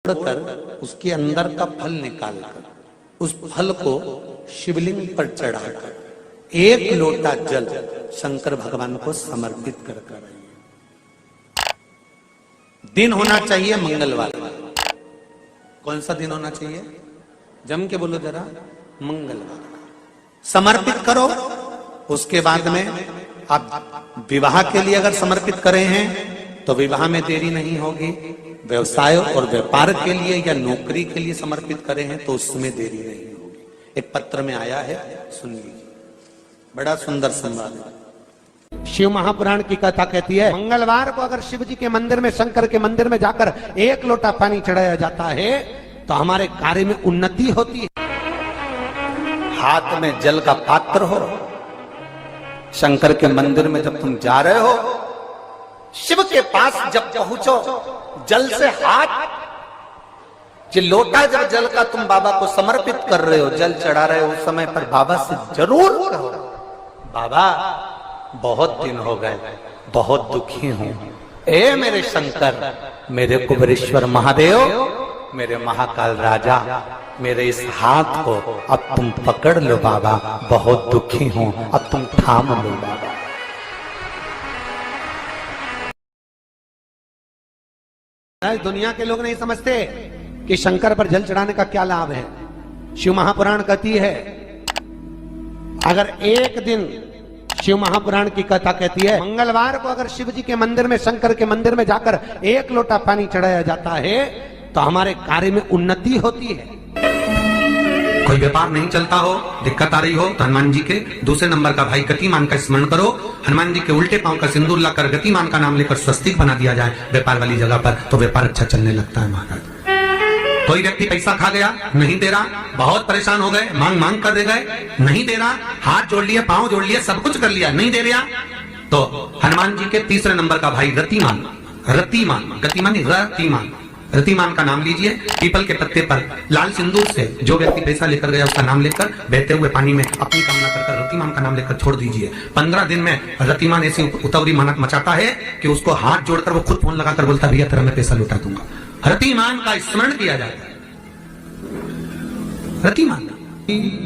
तोड़कर उसके अंदर का फल निकालकर उस फल को शिवलिंग पर चढ़ाकर एक लोटा जल शंकर भगवान को समर्पित कर दिन होना चाहिए मंगलवार। कौन सा दिन होना चाहिए? जम के बोलो जरा, मंगलवार। समर्पित करो। उसके बाद में आप विवाह के लिए अगर समर्पित करे हैं तो विवाह में देरी नहीं होगी। व्यवसाय और व्यापार के लिए या नौकरी के लिए समर्पित करे हैं तो उसमें देरी नहीं होगी। एक पत्र में आया है, सुन लीजिए, बड़ा सुंदर संवाद है। शिव महापुराण की कथा कहती है, मंगलवार को अगर शिव जी के मंदिर में, शंकर के मंदिर में जाकर एक लोटा पानी चढ़ाया जाता है तो हमारे कार्य में उन्नति होती है। हाथ में जल का पात्र हो, शंकर के मंदिर में जब तुम जा रहे हो, शिव के पास जब पहुंचो, जल से हाथ, जो लोटा जब जल का तुम बाबा को समर्पित कर रहे हो, जल चढ़ा रहे हो, उस समय पर बाबा से जरूर कहो, बाबा बहुत दिन हो गए, बहुत दुखी हूं, ए मेरे शंकर, मेरे कुबेरेश्वर महादेव, मेरे महाकाल राजा, मेरे इस हाथ को अब तुम पकड़ लो बाबा, बहुत दुखी हूं, अब तुम थाम लो बाबा। दुनिया के लोग नहीं समझते कि शंकर पर जल चढ़ाने का क्या लाभ है। शिव महापुराण कहती है, अगर एक दिन, शिव महापुराण की कथा कहती है, मंगलवार को अगर शिव जी के मंदिर में, शंकर के मंदिर में जाकर एक लोटा पानी चढ़ाया जाता है तो हमारे कार्य में उन्नति होती है। कोई व्यापार नहीं चलता हो, दिक्कत आ रही हो तो हनुमान जी के दूसरे नंबर का भाई गतिमान का स्मरण करो। हनुमान जी के उल्टे पांव का सिंदूर लाकर गतिमान का नाम लेकर स्वस्तिक बना दिया जाए व्यापार वाली जगह पर, तो व्यापार अच्छा चलने लगता है महाराज। कोई व्यक्ति पैसा खा गया, नहीं दे रहा, बहुत परेशान हो गए, मांग मांग कर दे गए, नहीं दे रहा, हाथ जोड़ लिए, पांव जोड़ लिए, सब कुछ कर लिया, नहीं दे रहा, तो हनुमान जी के तीसरे नंबर का भाई रतिमान, रतिमान, गतिमान रतिमान, रतिमान का नाम लीजिए। पीपल के पत्ते पर लाल सिंदूर से जो व्यक्ति पैसा लेकर गया उसका नाम लेकर बहते हुए पानी में अपनी कामना कर रतिमान का नाम लेकर छोड़ दीजिए। 15 दिन में रतिमान ऐसी उतावली मचाता है कि उसको हाथ जोड़कर वो खुद फोन लगाकर बोलता, भैया तेरा मैं पैसा लौटा दूंगा। रतिमान का स्मरण किया जाता है। रतिमान,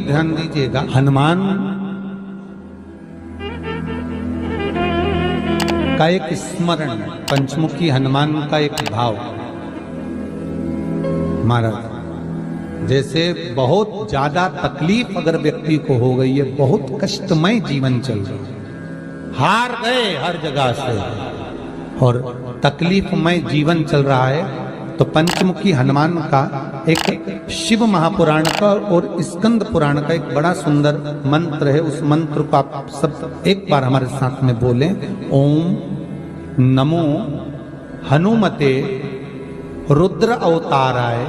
ध्यान दीजिएगा, हनुमान का एक स्मरण, पंचमुखी हनुमान का एक भाव। महाराज, जैसे बहुत ज्यादा तकलीफ अगर व्यक्ति को हो गई है, बहुत कष्टमय जीवन चल रहा है, हार गए हर जगह से और तकलीफमय जीवन चल रहा है, तो पंचमुखी हनुमान का एक शिव महापुराण का और स्कंद पुराण का एक बड़ा सुंदर मंत्र है। उस मंत्र को आप सब एक बार हमारे साथ में बोलें। ओम नमो हनुमते रुद्र अवताराय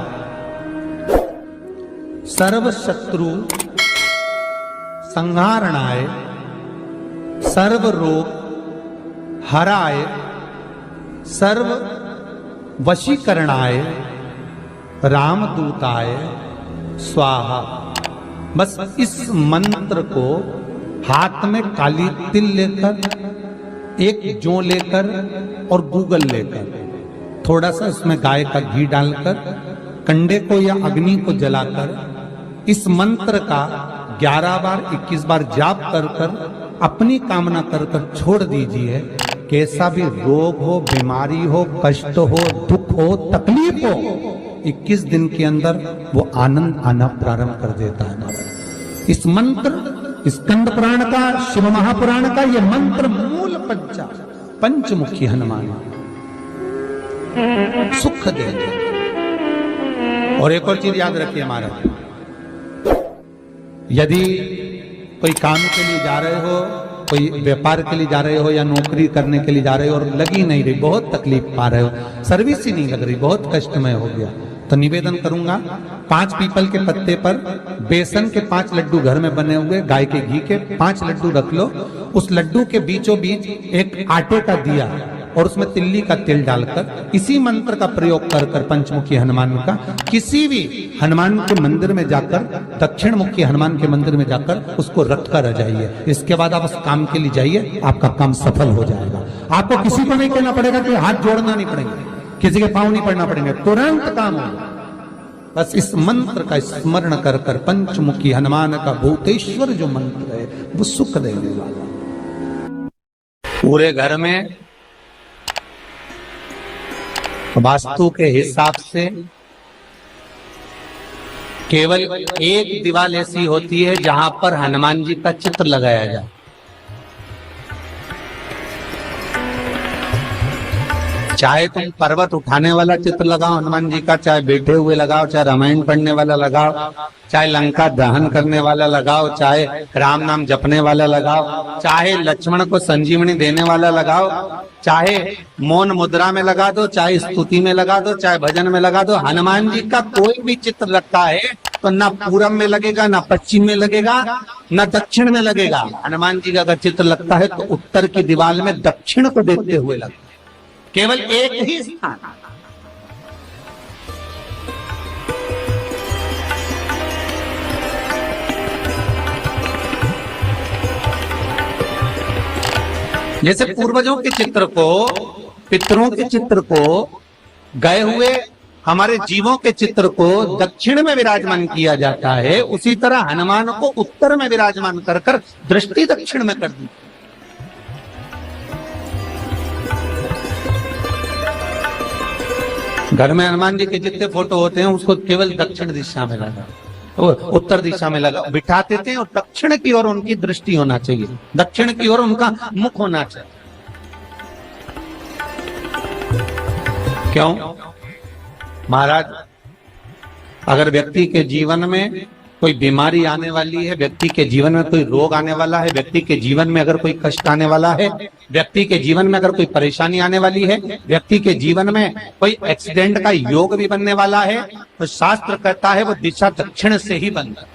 सर्व शत्रु संहारणाय सर्व रोग हराय सर्व वशीकरणाय रामदूताय स्वाहा। बस इस मंत्र को हाथ में काली तिल लेकर, एक जौ लेकर और गूगल लेकर, थोड़ा सा उसमें गाय का घी डालकर, कंडे को या अग्नि को जलाकर इस मंत्र का 11 बार 21 बार जाप कर कर अपनी कामना कर कर छोड़ दीजिए। कैसा भी रोग हो, बीमारी हो, कष्ट हो, दुख हो, तकलीफ हो, 21 दिन के अंदर वो आनंद आना प्रारंभ कर देता है। इस मंत्र, स्कंद पुराण का, शिव महापुराण का ये मंत्र मूल पंचमुखी हनुमान सुख दे। और एक और चीज याद रखिए महाराज, यदि कोई काम के लिए जा रहे हो, कोई व्यापार के लिए जा रहे हो या नौकरी करने के लिए जा रहे हो और लगी नहीं रही, बहुत तकलीफ पा रहे हो, सर्विस ही नहीं लग रही, बहुत कष्टमय हो गया, तो निवेदन करूंगा 5 पीपल के पत्ते पर बेसन के 5 लड्डू घर में बने हुए, गाय के घी के 5 लड्डू रख लो। उस लड्डू के बीचों बीच एक आटे का दिया और उसमें तिल्ली का तेल डालकर इसी मंत्र का प्रयोग कर कर पंचमुखी हनुमान का किसी भी हनुमान के मंदिर में जाकर, दक्षिण मुखी हनुमान के मंदिर में जाकर उसको रख कर आ जाइए। इसके बाद आप उस काम के लिए जाइए, आपका काम सफल हो जाएगा। आपको किसी को नहीं कहना पड़ेगा कि हाथ जोड़ना नहीं पड़ेगा, किसी के पांव नहीं पड़ना पड़ेंगे, तुरंत काम होगा। बस इस मंत्र का स्मरण कर कर पंचमुखी हनुमान का भूतेश्वर जो मंत्र है वो सुख देने वाला। पूरे घर में वास्तु के हिसाब से केवल एक दीवार ऐसी होती है जहां पर हनुमान जी का चित्र लगाया जाए। चाहे तुम पर्वत उठाने वाला चित्र लगाओ हनुमान जी का, चाहे बैठे हुए लगाओ, चाहे रामायण पढ़ने वाला लगाओ, चाहे लंका दहन करने वाला लगाओ, चाहे राम नाम जपने वाला लगाओ, चाहे लक्ष्मण को संजीवनी देने वाला लगाओ, चाहे मौन मुद्रा में लगा दो, चाहे स्तुति में लगा दो, चाहे भजन में लगा दो। हनुमान जी का कोई भी चित्र लगता है तो ना पूरब में लगेगा, ना पश्चिम में लगेगा, ना दक्षिण में लगेगा। हनुमान जी का अगर चित्र लगता है तो उत्तर की दीवार में दक्षिण को देखते हुए लगता है, केवल एक ही स्थान। जैसे पूर्वजों के चित्र को, पितरों के चित्र को, गए हुए हमारे जीवों के चित्र को दक्षिण में विराजमान किया जाता है, उसी तरह हनुमान को उत्तर में विराजमान कर कर दृष्टि दक्षिण में कर दी। घर में हनुमान जी के जितने फोटो होते हैं उसको केवल दक्षिण दिशा में लगा, उत्तर दिशा में लगा बिठाते थे, और दक्षिण की ओर उनकी दृष्टि होना चाहिए, दक्षिण की ओर उनका मुख होना चाहिए। क्यों महाराज? अगर व्यक्ति के जीवन में कोई बीमारी आने वाली है, व्यक्ति के जीवन में कोई रोग आने वाला है, व्यक्ति के जीवन में अगर कोई कष्ट आने वाला है, व्यक्ति के जीवन में अगर कोई परेशानी आने वाली है, व्यक्ति के जीवन में कोई एक्सीडेंट का योग भी बनने वाला है, तो शास्त्र कहता है वो दिशा दक्षिण से ही बनता है।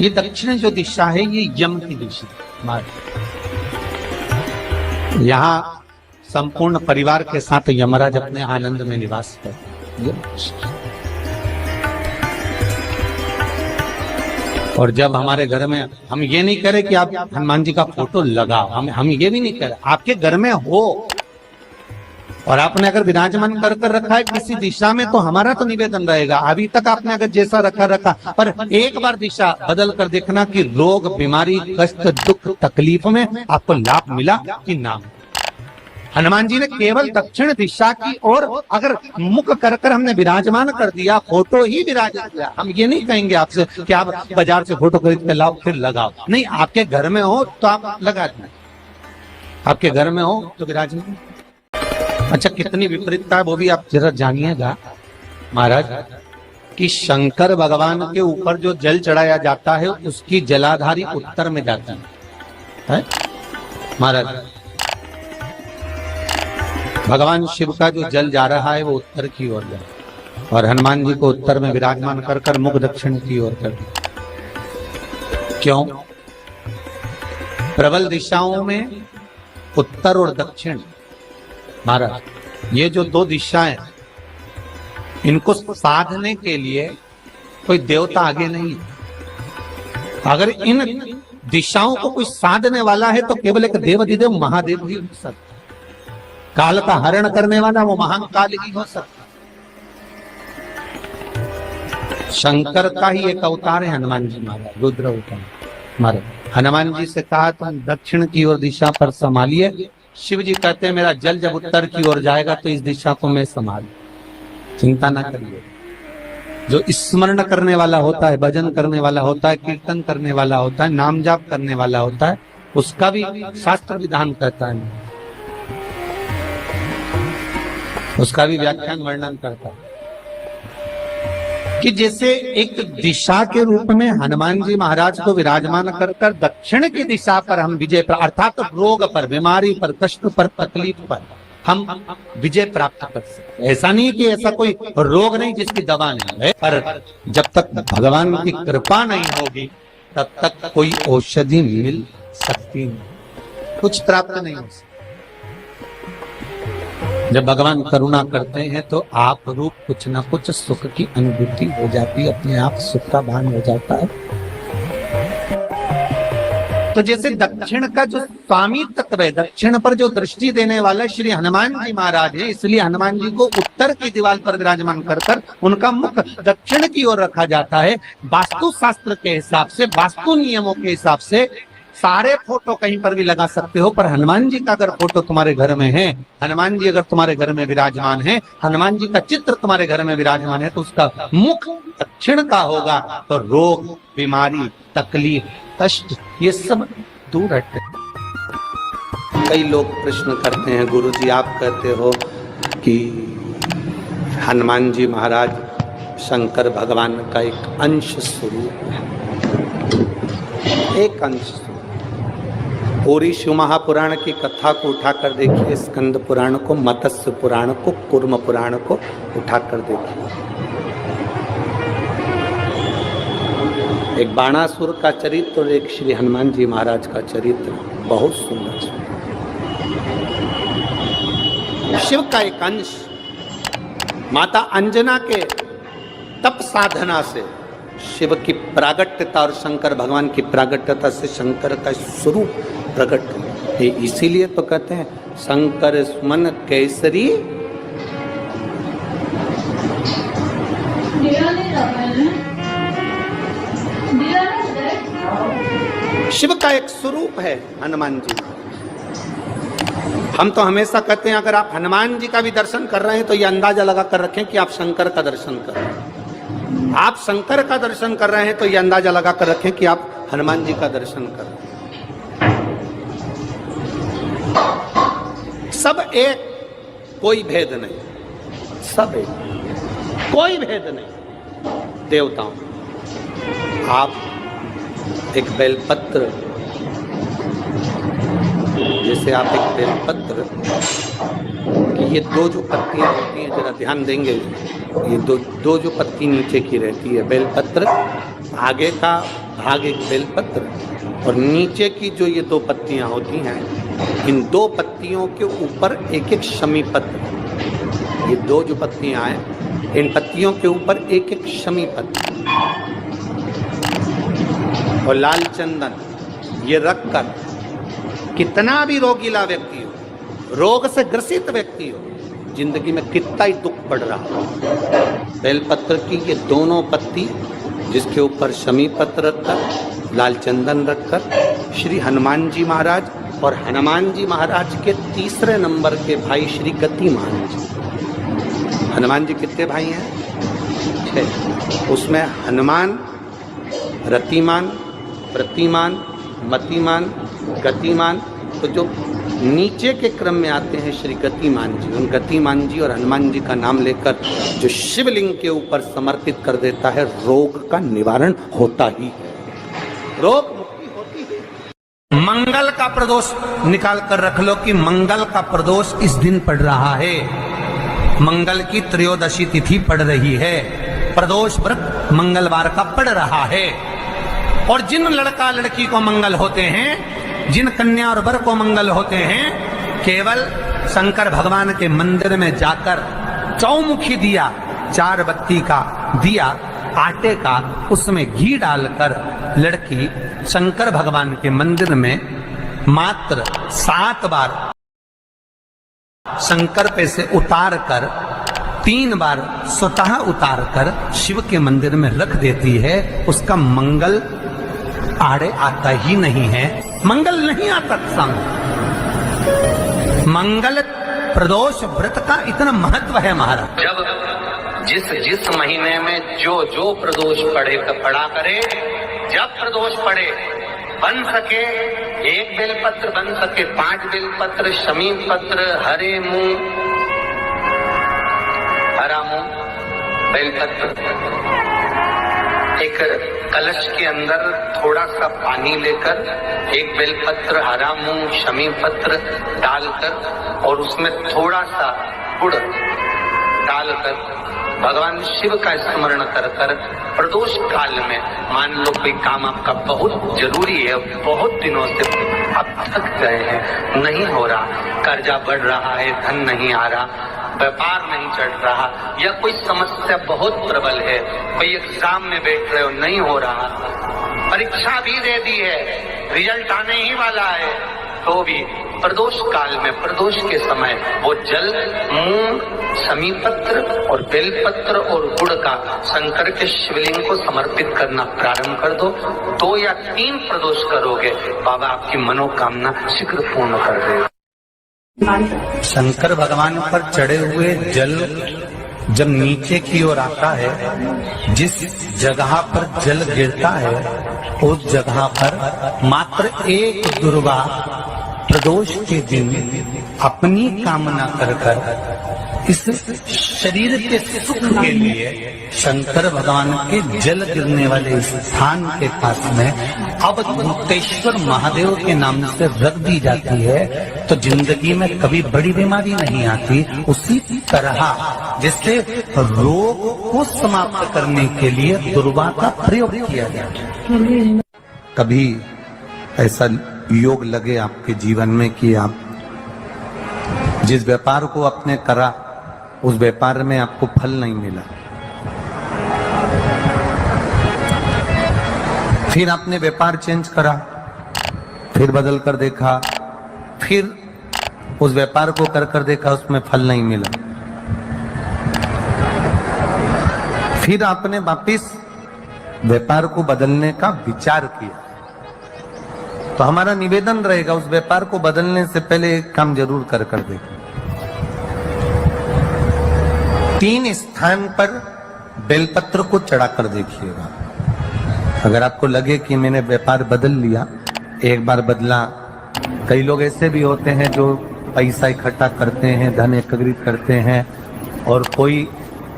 ये दक्षिण जो दिशा है ये यम की दिशा। यहाँ संपूर्ण परिवार के साथ यमराज अपने आनंद में निवास करते। और जब हमारे घर में, हम ये नहीं कह रहे कि आप हनुमान जी का फोटो लगाओ, हम ये भी नहीं कह रहे, आपके घर में हो और आपने अगर विराजमान कर कर रखा है किसी दिशा में, तो हमारा तो निवेदन रहेगा, अभी तक आपने अगर जैसा रखा, पर एक बार दिशा बदल कर देखना कि रोग, बीमारी, कष्ट, दुख, तकलीफ में आपको लाभ मिला कि ना। हनुमान जी ने केवल दक्षिण दिशा की ओर अगर मुख कर कर हमने विराजमान कर दिया, फोटो ही विराजमान किया। हम ये नहीं कहेंगे आपसे कि आप बाजार से फोटो खरीद के लाओ फिर लगाओ, नहीं, आपके घर में हो तो आप लगा दें, आपके घर में हो तो विराजमान। अच्छा, कितनी विपरीतता है वो भी आप जरा जानिएगा महाराज, कि शंकर भगवान के ऊपर जो जल चढ़ाया जाता है उसकी जलाधारी उत्तर में जाता है महाराज। भगवान शिव का जो जल जा रहा है वो उत्तर की ओर जा रहा है, और हनुमान जी को उत्तर में विराजमान कर कर मुख दक्षिण की ओर कर दिया। क्यों? प्रबल दिशाओं में उत्तर और दक्षिण महाराज, ये जो दो दिशाएं, इनको साधने के लिए कोई देवता आगे नहीं। अगर इन दिशाओं को कोई साधने वाला है तो केवल एक देवाधिदेव महादेव ही हो सकता। काल का हरण करने वाला वो महान काल ही हो सकता। शंकर का ही एक अवतार है हनुमान जी महाराज, रुद्र अवतार महाराज। हनुमान जी से कहा तुम दक्षिण की ओर दिशा पर संभालिए, शिव जी कहते हैं मेरा जल जब उत्तर की ओर जाएगा तो इस दिशा को मैं संभाल, चिंता ना करिए। जो स्मरण करने वाला होता है, भजन करने वाला होता है, कीर्तन करने वाला होता है, नाम जाप करने वाला होता है, उसका भी शास्त्र विधान कहता है, उसका भी व्याख्यान वर्णन करता है कि जैसे एक दिशा के रूप में हनुमान जी महाराज को विराजमान कर कर दक्षिण की दिशा पर हम विजय पर, अर्थात रोग पर, बीमारी पर, कष्ट पर, तकलीफ पर हम विजय प्राप्त कर सकते। ऐसा नहीं कि ऐसा कोई रोग नहीं जिसकी दवा नहीं है, पर जब तक भगवान की कृपा नहीं होगी तब तक कोई औषधि मिल सकती नहीं, कुछ प्राप्त नहीं हो सकता। जब भगवान करुणा करते हैं तो आप रूप कुछ ना कुछ सुख की अनुभूति हो जाती है, अपने आप सुख का भान हो जाता है। तो जैसे दक्षिण का जो स्वामी तत्व है, दक्षिण पर जो दृष्टि देने वाला श्री हनुमान जी महाराज है, इसलिए हनुमान जी को उत्तर की दीवार पर विराजमान कर उनका मुख दक्षिण की ओर रखा जाता है। वास्तु शास्त्र के हिसाब से, वास्तु नियमों के हिसाब से सारे फोटो कहीं पर भी लगा सकते हो, पर हनुमान जी का अगर फोटो तुम्हारे घर में है, हनुमान जी अगर तुम्हारे घर में विराजमान है, हनुमान जी का चित्र तुम्हारे घर में विराजमान है, तो उसका मुख दक्षिण का होगा, तो रोग, बीमारी, तकलीफ, कष्ट ये सब दूर हटते। कई लोग प्रश्न करते हैं, गुरुजी आप कहते हो कि हनुमान जी महाराज शंकर भगवान का एक अंश स्वरूप है, एक अंश स्वरूप। पूरी शिव महापुराण की कथा को उठाकर देखिए, स्कंद पुराण को, मत्स्य पुराण को, कूर्म पुराण को उठाकर देखिए। एक बाणासुर का चरित्र और एक श्री हनुमान जी महाराज का चरित्र बहुत सुंदर। शिव का एक अंश माता अंजना के तप साधना से शिव की प्रागट्यता और शंकर भगवान की प्रागट्यता से शंकर का स्वरूप प्रकट हो। इसीलिए तो कहते हैं शंकर सुमन केसरी। शिव का एक स्वरूप है हनुमान जी। हम तो हमेशा कहते हैं अगर आप हनुमान जी का भी दर्शन कर रहे हैं तो ये अंदाजा लगा कर रखें कि आप शंकर का दर्शन कर रहे हैं। आप शंकर का दर्शन कर रहे हैं तो ये अंदाजा लगा कर रखें कि आप हनुमान जी का दर्शन कर रहे हैं। सब एक, कोई भेद नहीं, सब एक, कोई भेद नहीं। देवताओं, आप एक बेलपत्र, जैसे आप एक बेलपत्र कि ये दो जो पत्तियां होती हैं, जरा ध्यान देंगे, ये दो जो पत्ती नीचे की रहती है बेलपत्र, आगे का भाग एक बेलपत्र और नीचे की जो ये दो पत्तियां होती हैं, इन दो पत्तियों के ऊपर एक एक शमी पत्र। ये दो जो पत्तियां हैं, इन पत्तियों के ऊपर एक एक शमी पत्र और लाल चंदन ये रखकर कितना भी रोगीला व्यक्ति हो, रोग से ग्रसित व्यक्ति हो, जिंदगी में कितना ही दुख पड़ रहा हो, बेलपत्र की ये दोनों पत्ती जिसके ऊपर शमी पत्र रखकर, लाल चंदन रखकर श्री हनुमान जी महाराज और हनुमान जी महाराज के तीसरे नंबर के भाई श्री गतिमान जी। हनुमान जी कितने भाई हैं? 6। उसमें हनुमान, रतिमान, प्रतिमान, मतिमान, गतिमान, तो जो नीचे के क्रम में आते हैं श्री गतिमान जी, उन गतिमान जी और हनुमान जी का नाम लेकर जो शिवलिंग के ऊपर समर्पित कर देता है, रोग का निवारण होता ही है, रोग मुक्ति होती है। मंगल का प्रदोष निकाल कर रख लो कि मंगल का प्रदोष इस दिन पड़ रहा है, मंगल की त्रयोदशी तिथि पड़ रही है, प्रदोष व्रत मंगलवार का पड़ रहा है। और जिन लड़का लड़की को मंगल होते हैं, जिन कन्या और वर को मंगल होते हैं, केवल शंकर भगवान के मंदिर में जाकर चौमुखी दिया, 4 बत्ती का दिया आटे का, उसमें घी डालकर लड़की शंकर भगवान के मंदिर में मात्र 7 बार शंकर पे से उतार कर 3 बार स्वतः उतार कर शिव के मंदिर में रख देती है, उसका मंगल आड़े आता ही नहीं है, मंगल नहीं आता संग। मंगल प्रदोष व्रत का इतना महत्व है महाराज। जब जिस महीने में जो प्रदोष पड़ा करे, जब प्रदोष पड़े, बन सके 1 बेलपत्र, बन सके 5 बेलपत्र, शमी पत्र, हरे मूंग, हरा मूंग, बेलपत्र, एक कलश के अंदर थोड़ा सा पानी लेकर 1 बेलपत्र, हरा मूंग, शमी पत्र डालकर और उसमें थोड़ा सा गुड़ डालकर भगवान शिव का स्मरण कर कर प्रदोष काल में, मान लो कोई काम आपका बहुत जरूरी है, बहुत दिनों से अब थक गए हैं, नहीं हो रहा, कर्जा बढ़ रहा है, धन नहीं आ रहा, व्यापार नहीं चढ़ रहा, या कोई समस्या बहुत प्रबल है, कोई एग्जाम में बैठ रहे हो नहीं हो रहा, परीक्षा भी दे दी है रिजल्ट आने ही वाला है, तो भी प्रदोष काल में, प्रदोष के समय वो जल मूंग, समीपत्र और बेलपत्र और गुड़ का शंकर के शिवलिंग को समर्पित करना प्रारंभ कर दो। 2 या 3 प्रदोष करोगे, बाबा आपकी मनोकामना शीघ्र पूर्ण कर देगा। शंकर भगवान पर चढ़े हुए जल जब नीचे की ओर आता है, जिस जगह पर जल गिरता है उस जगह पर मात्र एक दुर्वा प्रदोष के दिन अपनी कामना कर इस शरीर के सुख के लिए शंकर भगवान के जल गिरने वाले स्थान के पास में अवधूतेश्वर महादेव के नाम से रख दी जाती है, तो जिंदगी में कभी बड़ी बीमारी नहीं आती। उसी तरह जिससे रोग को समाप्त करने के लिए दुर्वा का प्रयोग किया जाता है। कभी ऐसा योग लगे आपके जीवन में कि आप जिस व्यापार को आपने करा उस व्यापार में आपको फल नहीं मिला, फिर आपने व्यापार चेंज करा, फिर बदल कर देखा, फिर उस व्यापार को कर देखा, उसमें फल नहीं मिला, फिर आपने वापिस व्यापार को बदलने का विचार किया, तो हमारा निवेदन रहेगा उस व्यापार को बदलने से पहले एक काम जरूर कर देखें। 3 स्थान पर बेलपत्र को चढ़ा कर देखिएगा। अगर आपको लगे कि मैंने व्यापार बदल लिया, एक बार बदला, कई लोग ऐसे भी होते हैं जो पैसा इकट्ठा करते हैं, धन एकत्रित करते हैं और कोई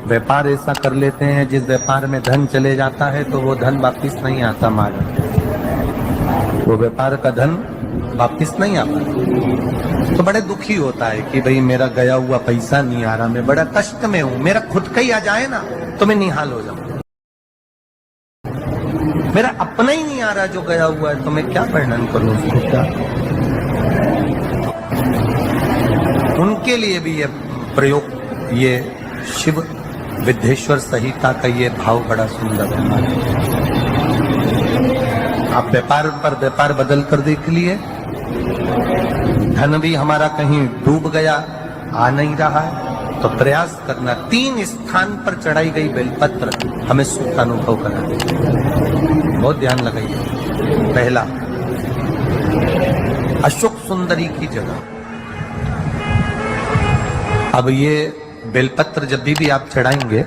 व्यापार ऐसा कर लेते हैं जिस व्यापार में धन चले जाता है तो वो धन वापिस नहीं आता, वो व्यापार का धन वापिस नहीं आता, तो बड़े दुखी होता है कि भाई मेरा गया हुआ पैसा नहीं आ रहा, मैं बड़ा कष्ट में हूं, मेरा खुद का ही आ जाए ना तो मैं निहाल हो जाऊं, मेरा अपना ही नहीं आ रहा जो गया हुआ है तो मैं क्या वर्णन करूं उसको, क्या। उनके लिए भी ये प्रयोग, ये शिव विद्येश्वर संहिता का ये भाव बड़ा सुंदर है। आप व्यापार पर व्यापार बदल कर देख लिए, धन भी हमारा कहीं डूब गया, आ नहीं रहा है, तो प्रयास करना 3 स्थान पर चढ़ाई गई बेलपत्र हमें सुख अनुभव कराए। बहुत ध्यान लगाइए। पहला, अशोक सुंदरी की जगह। अब ये बेलपत्र जब भी आप चढ़ाएंगे